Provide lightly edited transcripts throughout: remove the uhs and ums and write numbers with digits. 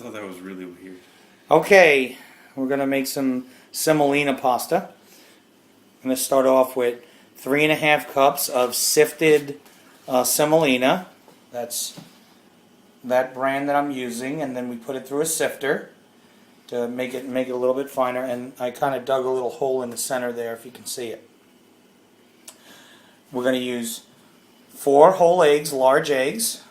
thought that was really weird. Okay, we're going to make some semolina pasta. I'm going to start off with 3½ cups of sifted semolina. That's that brand that I'm using, and then we put it through a sifter to make it a little bit finer, and I kind of dug a little hole in the center there if you can see it. We're going to use 4 whole eggs, large eggs,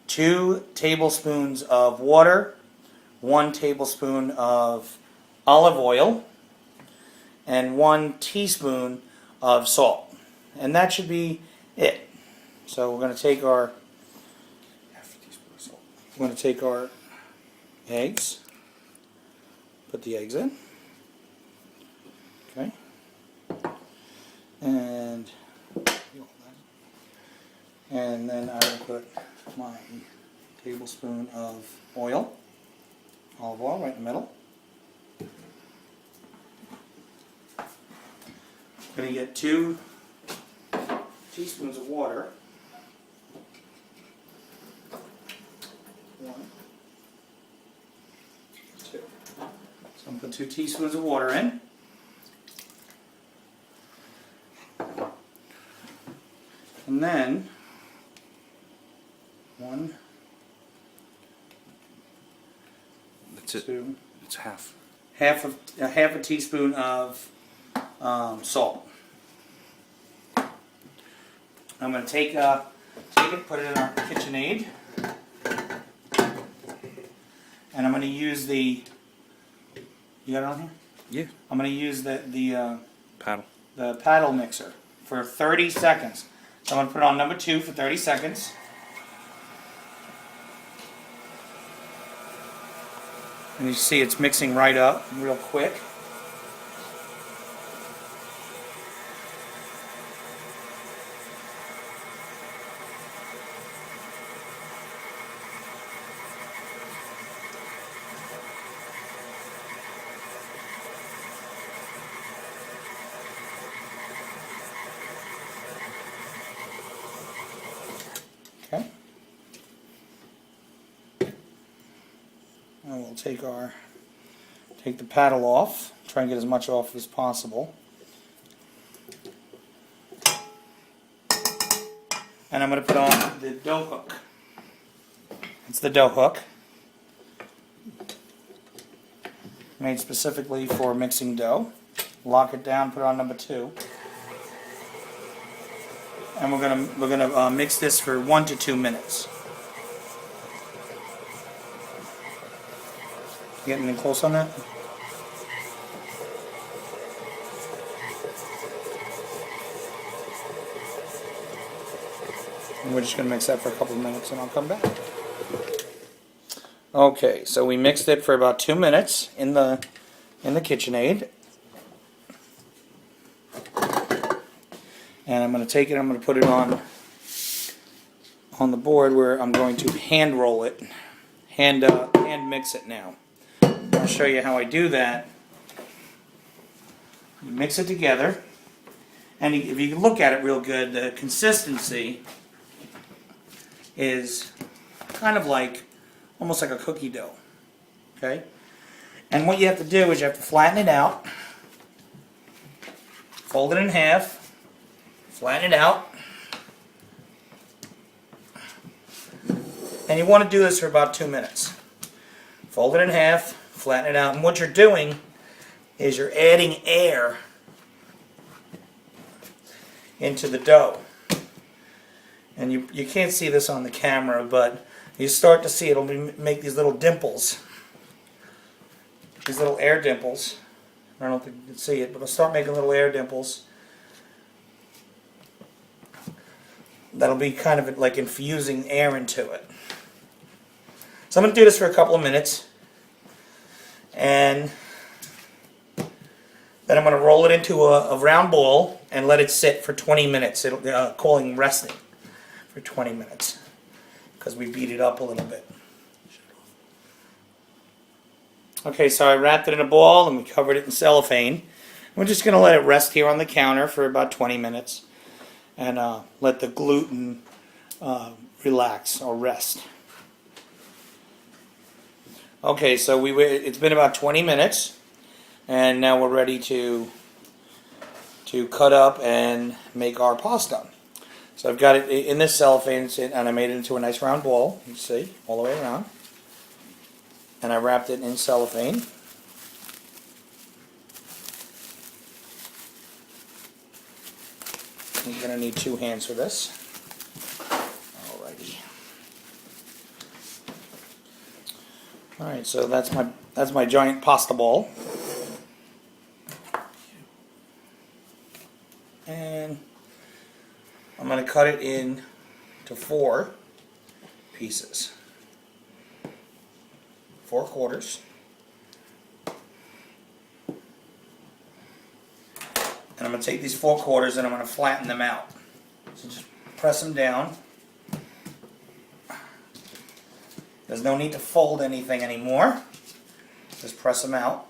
2 tablespoons of water, 1 tablespoon of olive oil, and 1 teaspoon of salt. And that should be it. So we're going to take our eggs, put the eggs in, okay, and then I will put my tablespoon of olive oil right in the middle. I'm going to get 2 teaspoons of water. 1, 2. So I'm going to put 2 teaspoons of water in. And then 1, That's it. 2, It's half. half a teaspoon of salt. I'm going to take it, put it in our KitchenAid, and I'm going to use the. You got it on here? Yeah. I'm going to use the Paddle. mixer for 30 seconds. So I'm going to put it on number 2 for 30 seconds. And you see it's mixing right up real quick. Okay. And we'll take the paddle off. Try and get as much off as possible. And I'm going to put on the dough hook. It's the dough hook, made specifically for mixing dough. Lock it down. Put it on number 2. And we're gonna mix this for 1 to 2 minutes. Getting in close on that? And we're just gonna mix that for a couple of minutes, and I'll come back. Okay, so we mixed it for about 2 minutes in the KitchenAid. And I'm going to take it, I'm going to put it on the board where I'm going to hand roll it, hand mix it now. I'll show you how I do that. You mix it together, and if you look at it real good, the consistency is kind of like, almost like a cookie dough. Okay? And what you have to do is you have to flatten it out, fold it in half, flatten it out, and you want to do this for about 2 minutes. Fold it in half, flatten it out, and what you're doing is you're adding air into the dough. And you can't see this on the camera, but you start to see it'll make these little dimples, these little air dimples. I don't know if you can see it, but it'll start making little air dimples. That'll be kind of like infusing air into it. So I'm going to do this for a couple of minutes, and then I'm going to roll it into a round ball and let it sit for 20 minutes. It'll calling resting for 20 minutes because we beat it up a little bit. Okay, so I wrapped it in a ball and we covered it in cellophane. We're just going to let it rest here on the counter for about 20 minutes. And let the gluten relax or rest. Okay, so it's been about 20 minutes, and now we're ready to cut up and make our pasta. So I've got it in this cellophane, and I made it into a nice round ball. You can see all the way around, and I wrapped it in cellophane. You're gonna need 2 hands for this. Alrighty. All right, so that's my giant pasta ball, and I'm going to cut it into 4 pieces, 4 quarters, and I'm going to take these 4 quarters and I'm going to flatten them out. So just press them down. There's no need to fold anything anymore. Just press them out.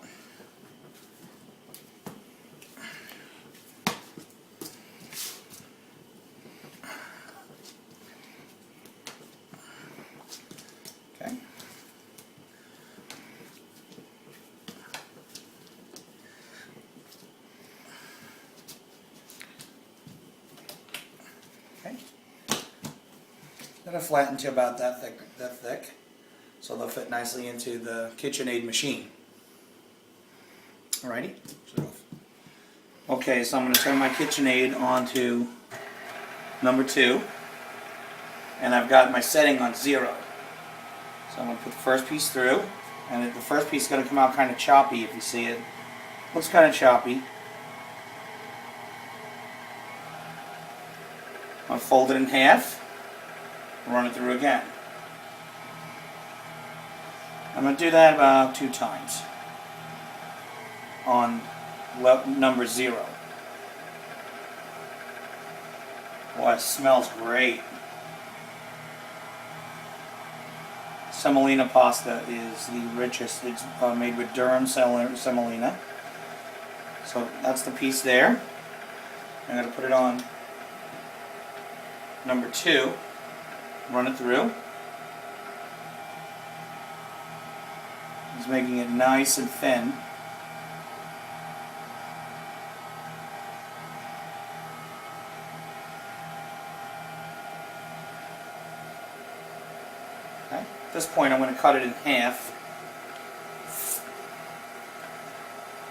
Okay. Okay. Let it flatten to about that thick. So they'll fit nicely into the KitchenAid machine. Alrighty. Okay, so I'm going to turn my KitchenAid on to number 2. And I've got my setting on 0. So I'm going to put the first piece through. And the first piece is going to come out kind of choppy if you see it. Looks kind of choppy. I'll fold it in half. Run it through again. I'm going to do that about 2 times on number 0. Boy, it smells great. Semolina pasta is the richest. It's made with durum semolina. So that's the piece there. I'm going to put it on number 2. Run it through. It's making it nice and thin. Okay. At this point I'm going to cut it in half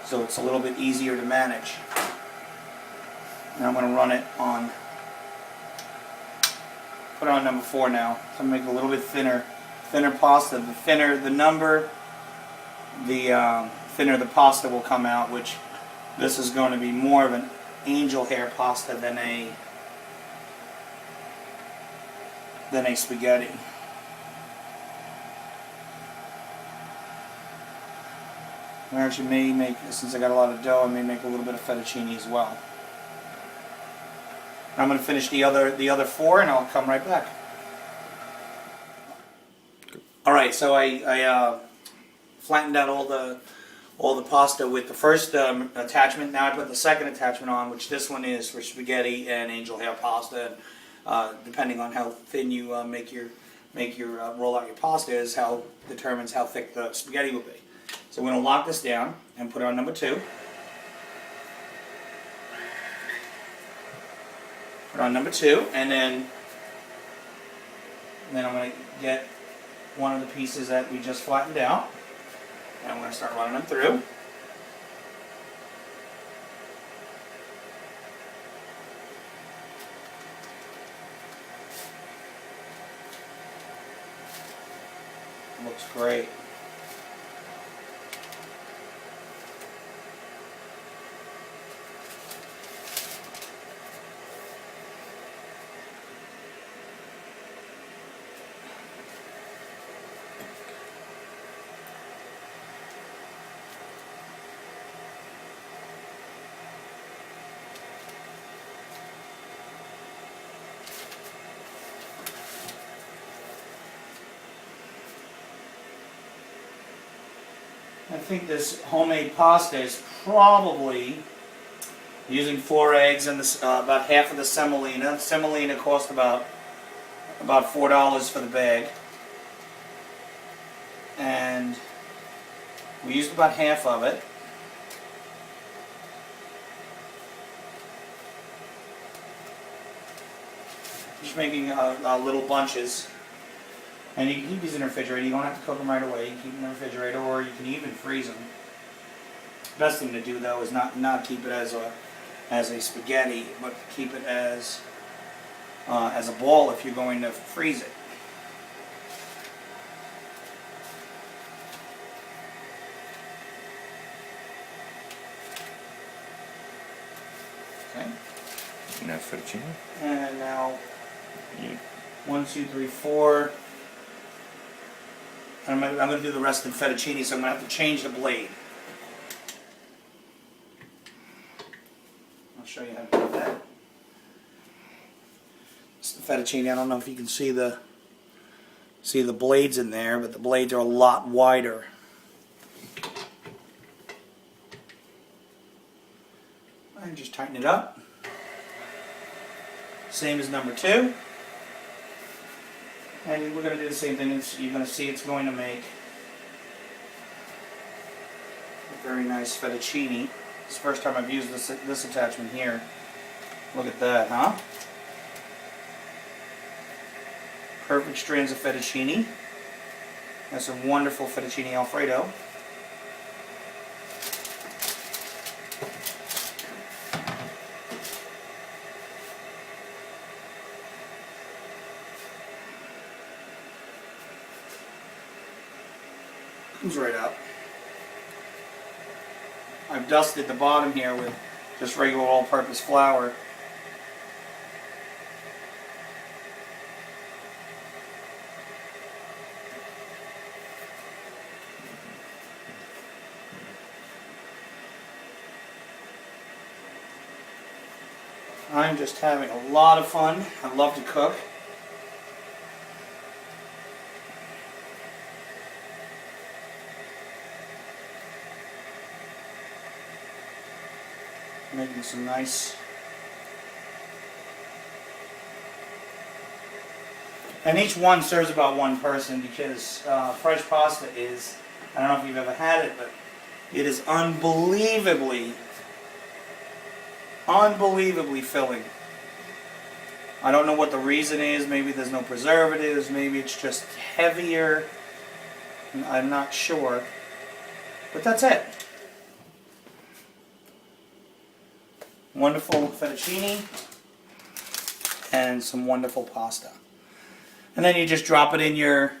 so it's a little bit easier to manage. And I'm going to run it on, put it on number 4 now. So I'm going to make it a little bit thinner pasta. The thinner the number, the thinner the pasta will come out, which this is going to be more of an angel hair pasta than a spaghetti. I actually may make, since I got a lot of dough, I may make a little bit of fettuccine as well. I'm going to finish the other 4 and I'll come right back. Alright, so I flattened out all the pasta with the first attachment. Now I put the second attachment on, which this one is for spaghetti and angel hair pasta. Depending on how thin you roll out your pasta is how determines how thick the spaghetti will be. So we're going to lock this down and put it on number 2. Put it on number 2, and then I'm going to get one of the pieces that we just flattened out, and I'm going to start running them through. Looks great. I think this homemade pasta is probably using 4 eggs and about half of the semolina. Semolina cost about $4 for the bag, and We used about half of it. Just making little bunches. And you can keep these in the refrigerator. You don't have to cook them right away. You can keep them in the refrigerator, or you can even freeze them. Best thing to do though is not keep it as a spaghetti, but keep it as a ball if you're going to freeze it. Okay. Now fettuccine. And now Yeah. 1, 2, 3, 4. I'm going to do the rest in fettuccine, so I'm going to have to change the blade. I'll show you how to do that. It's the fettuccine. I don't know if you can see the blades in there, but the blades are a lot wider. And just tighten it up. Same as number 2. And we're going to do the same thing. You're going to see it's going to make a very nice fettuccine. It's the first time I've used this attachment here. Look at that, huh? Perfect strands of fettuccine. That's a wonderful fettuccine Alfredo. Comes right out. I've dusted the bottom here with just regular all-purpose flour. I'm just having a lot of fun. I love to cook. Making some nice, and each one serves about one person, because fresh pasta is, I don't know if you've ever had it, but it is unbelievably filling. I don't know what the reason is. Maybe there's no preservatives, maybe it's just heavier. I'm not sure, but that's it. Wonderful fettuccine and some wonderful pasta, and then you just drop it in your